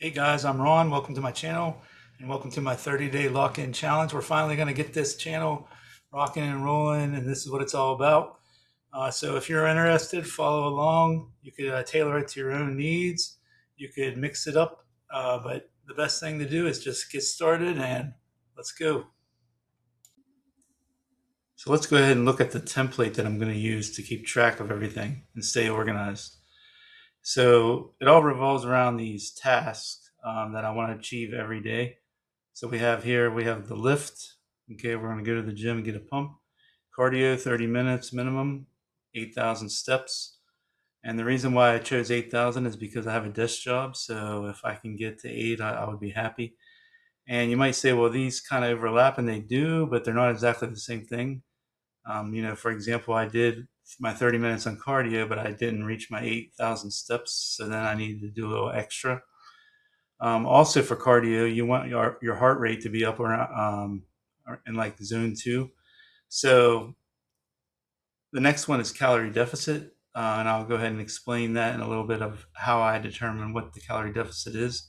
Hey guys, I'm Ron. Welcome to my channel and welcome to my 30-day lock-in challenge. We're finally going to get this channel rocking and rolling, and this is what it's all about. So if you're interested, follow along. You could tailor it to your own needs. You could mix it up, but the best thing to do is just get started and let's go. So let's go ahead and look at the template that I'm going to use to keep track of everything and stay organized. So it all revolves around these tasks that I want to achieve every day. So we have the lift. Okay, we're going to go to the gym and get a pump. Cardio, 30 minutes minimum, 8,000 steps. And the reason why I chose 8,000 is because I have a desk job. So if I can get to 8, I would be happy. And you might say, well, these kind of overlap, and they do, but they're not exactly the same thing. For example, I did my 30 minutes on cardio, but I didn't reach my 8,000 steps. So then I needed to do a little extra. Also for cardio, you want your heart rate to be up around in like zone 2. So the next one is calorie deficit, and I'll go ahead and explain that in a little bit of how I determine what the calorie deficit is.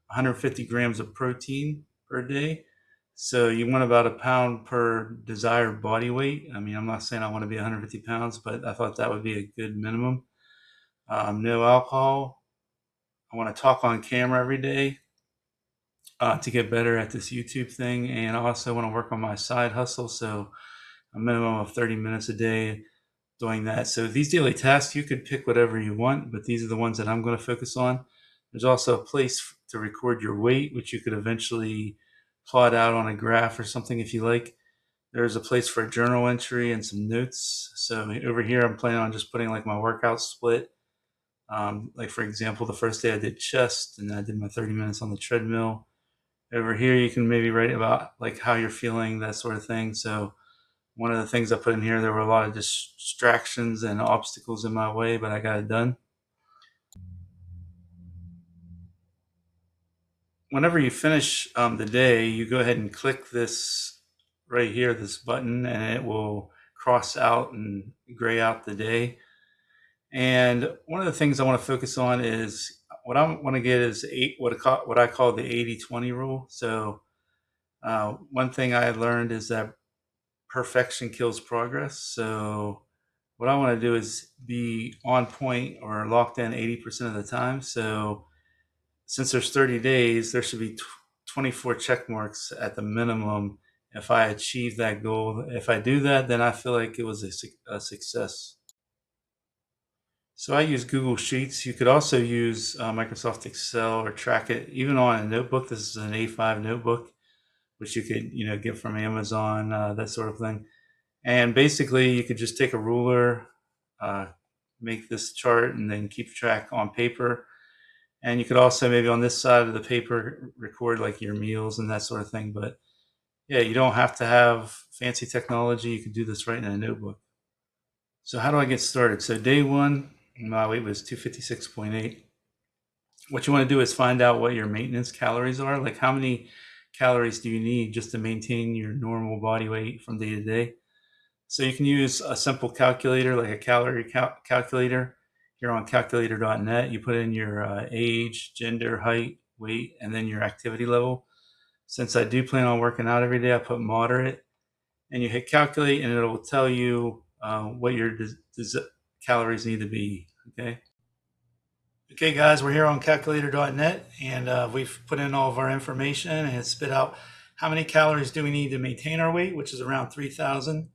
150 grams of protein per day. So you want about a pound per desired body weight. I mean, I'm not saying I want to be 150 pounds, but I thought that would be a good minimum. No alcohol. I want to talk on camera every day to get better at this YouTube thing, and I also want to work on my side hustle. So a minimum of 30 minutes a day doing that. So these daily tasks, you could pick whatever you want, but these are the ones that I'm going to focus on. There's also a place to record your weight, which you could eventually plot out on a graph or something if you like. There's a place for a journal entry and some notes. So over here, I'm planning on just putting like my workout split. Like for example, the first day I did chest and I did my 30 minutes on the treadmill. Over here, you can maybe write about like how you're feeling, that sort of thing. So one of the things I put in here, there were a lot of distractions and obstacles in my way, but I got it done. Whenever you finish the day, you go ahead and click this right here, this button, and it will cross out and gray out the day. And one of the things I want to focus on is what I want to get is what I call the 80-20 rule. So one thing I learned is that perfection kills progress. So what I want to do is be on point or locked in 80% of the time. So since there's 30 days, there should be 24 check marks at the minimum if I achieve that goal. If I do that, then I feel like it was a success. So I use Google Sheets. You could also use Microsoft Excel or track it even on a notebook. This is an A5 notebook, which you could get from Amazon, that sort of thing. And basically, you could just take a ruler, uh, make this chart, and then keep track on paper. And you could also maybe on this side of the paper record like your meals and that sort of thing. But yeah, you don't have to have fancy technology. You can do this right in a notebook. So how do I get started? So day one, my weight was 256.8. What you want to do is find out what your maintenance calories are. Like how many calories do you need just to maintain your normal body weight from day to day? So you can use a simple calculator like a calorie calculator. Here on calculator.net, you put in your age, gender, height, weight, and then your activity level. Since I do plan on working out every day, I put moderate, and you hit calculate, and it'll tell you what your calories need to be. Okay, guys, we're here on calculator.net, and we've put in all of our information, and it spit out how many calories do we need to maintain our weight, which is around 3,000.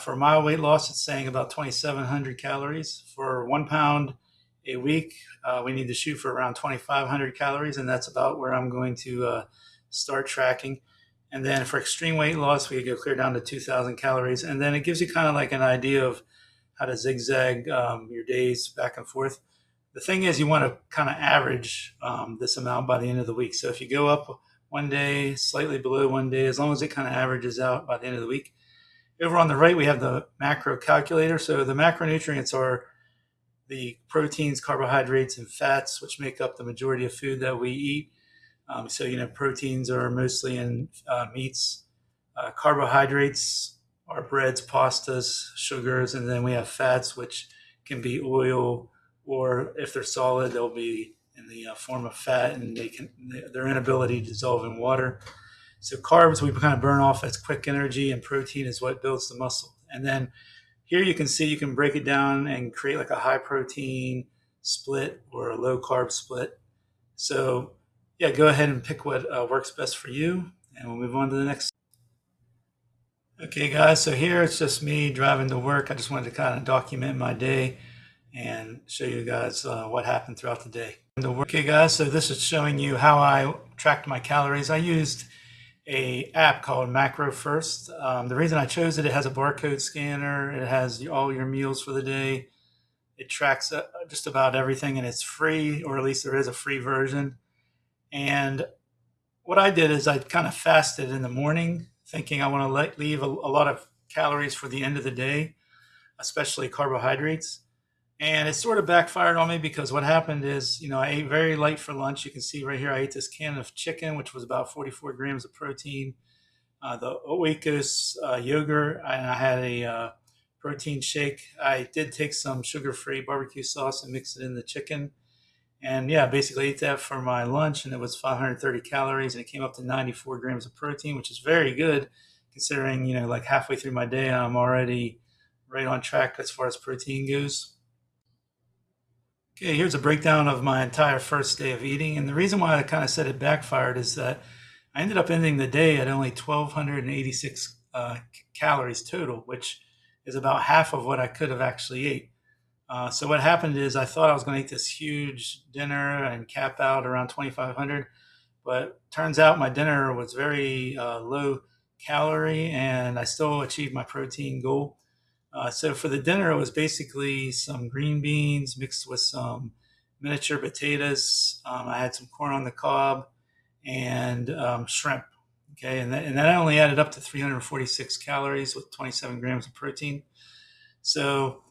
For my weight loss, it's saying about 2,700 calories. For 1 pound a week, we need to shoot for around 2,500 calories, and that's about where I'm going to start tracking. And then for extreme weight loss, we go clear down to 2,000 calories, and then it gives you kind of like an idea of how to zigzag your days back and forth. The thing is, you want to kind of average this amount by the end of the week. So if you go up one day, slightly below one day, as long as it kind of averages out by the end of the week. Over on the right, we have the macro calculator. So the macronutrients are the proteins, carbohydrates, and fats, which make up the majority of food that we eat. Proteins are mostly in meats. Carbohydrates are breads, pastas, sugars, and then we have fats, which can be oil, or if they're solid, they'll be in the form of fat, and their inability to dissolve in water. So carbs we kind of burn off as quick energy, and protein is what builds the muscle. And then here you can see you can break it down and create like a high protein split or a low carb split. So yeah, go ahead and pick what works best for you, and we'll move on to the next. Okay, guys, so here it's just me driving to work. I just wanted to kind of document my day and show you guys what happened throughout the day. Okay, guys, so this is showing you how I tracked my calories. I used a app called Macro First. The reason I chose it, it has a barcode scanner. It has all your meals for the day. It tracks just about everything, and it's free, or at least there is a free version. And what I did is I kind of fasted in the morning, thinking I want to leave a lot of calories for the end of the day, especially carbohydrates. And it sort of backfired on me because what happened is, I ate very light for lunch. You can see right here, I ate this can of chicken, which was about 44 grams of protein. The Oikos yogurt, and I had a protein shake. I did take some sugar-free barbecue sauce and mix it in the chicken. And yeah, basically ate that for my lunch, and it was 530 calories, and it came up to 94 grams of protein, which is very good considering, like halfway through my day, I'm already right on track as far as protein goes. Okay, here's a breakdown of my entire first day of eating. And the reason why I kind of said it backfired is that I ended up ending the day at only 1,286 calories total, which is about half of what I could have actually ate. So what happened is I thought I was going to eat this huge dinner and cap out around 2,500, but turns out my dinner was very low calorie, and I still achieved my protein goal. So for the dinner, it was basically some green beans mixed with some miniature potatoes. I had some corn on the cob and shrimp. Okay, and that only added up to 346 calories with 27 grams of protein. So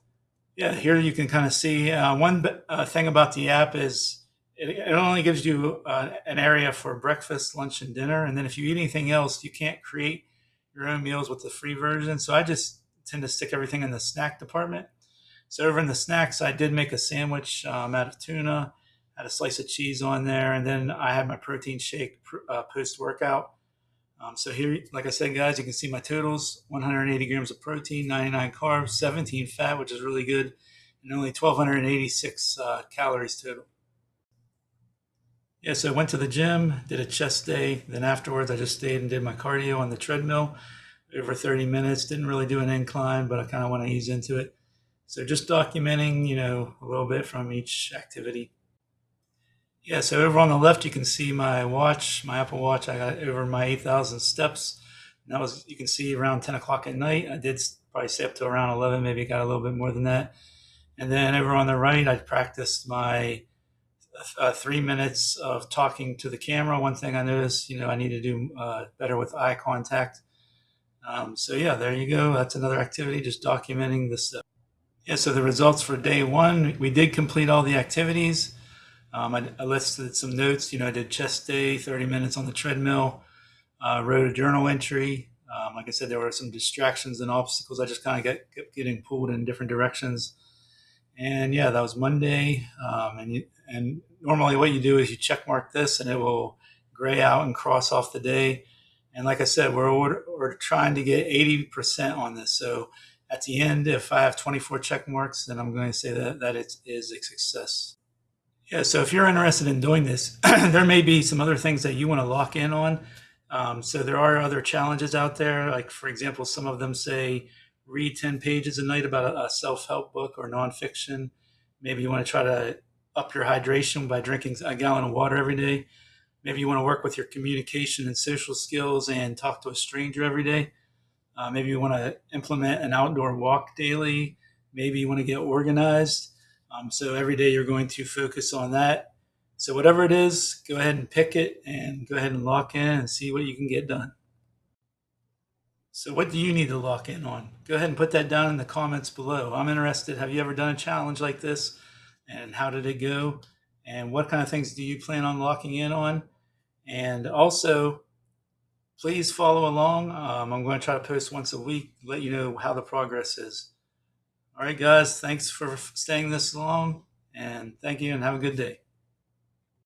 yeah, here you can kind of see one thing about the app is it only gives you an area for breakfast, lunch, and dinner. And then if you eat anything else, you can't create your own meals with the free version. So I just tend to stick everything in the snack department. So over in the snacks, I did make a sandwich out of tuna, had a slice of cheese on there, and then I had my protein shake post-workout. So here, like I said, guys, you can see my totals: 180 grams of protein, 99 carbs, 17 fat, which is really good, and only 1,286 calories total. Yeah, so I went to the gym, did a chest day. Then afterwards, I just stayed and did my cardio on the treadmill over 30 minutes. Didn't really do an incline, but I kind of want to ease into it. So just documenting, a little bit from each activity. Yeah, so over on the left, you can see my watch, my Apple Watch. I got over my 8,000 steps. And that was, you can see around 10 o'clock at night. I did probably stay up to around 11, maybe got a little bit more than that. And then over on the right, I practiced my 3 minutes of talking to the camera. One thing I noticed, I need to do better with eye contact. So yeah, there you go. That's another activity, just documenting the steps. Yeah, so the results for day one, we did complete all the activities. I listed some notes. I did chest day, 30 minutes on the treadmill, wrote a journal entry. Like I said, there were some distractions and obstacles. I just kind of kept getting pulled in different directions. And yeah, that was Monday. And normally what you do is you check mark this, and it will gray out and cross off the day. And like I said, we're trying to get 80% on this. So at the end, if I have 24 check marks, then I'm going to say that it is a success. Yeah, so if you're interested in doing this, there may be some other things that you want to lock in on. So there are other challenges out there. Like, for example, some of them say read 10 pages a night about a self-help book or nonfiction. Maybe you want to try to up your hydration by drinking a gallon of water every day. Maybe you want to work with your communication and social skills and talk to a stranger every day. Maybe you want to implement an outdoor walk daily. Maybe you want to get organized. So every day you're going to focus on that. So whatever it is, go ahead and pick it and go ahead and lock in and see what you can get done. So what do you need to lock in on? Go ahead and put that down in the comments below. I'm interested. Have you ever done a challenge like this? And how did it go? And what kind of things do you plan on locking in on? And also, please follow along. I'm going to try to post once a week, let you know how the progress is. All right, guys, thanks for staying this long, and thank you, and have a good day.